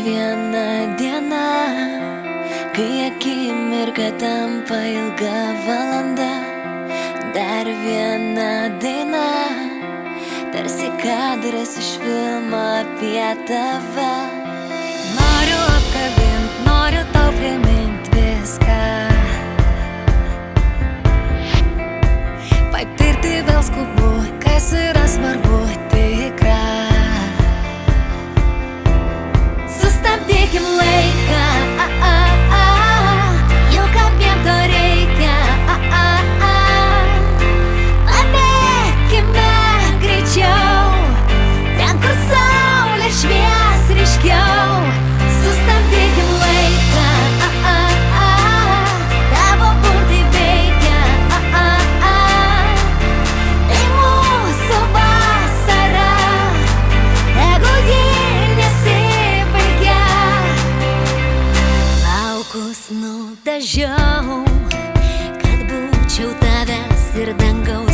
viena diena, kai akimirka tampa ilga valanda. Dar viena daina, tarsi kadras iš filmo apie tave. Noriu apkabint, noriu tau primint viską, patirti vėl skubu, kas yra svarbu tikra. Sustabdykim laiką, juk abiem to reikia. Pabėkime greičiau, ten kur saulė švies ryškiau. Sustabdykim laiką, tavo burtai veikia. Tai mūsų vasara, tegu ji nesibaigia. Plaukus nudažiau, kad būčiau tavęs ir dangaus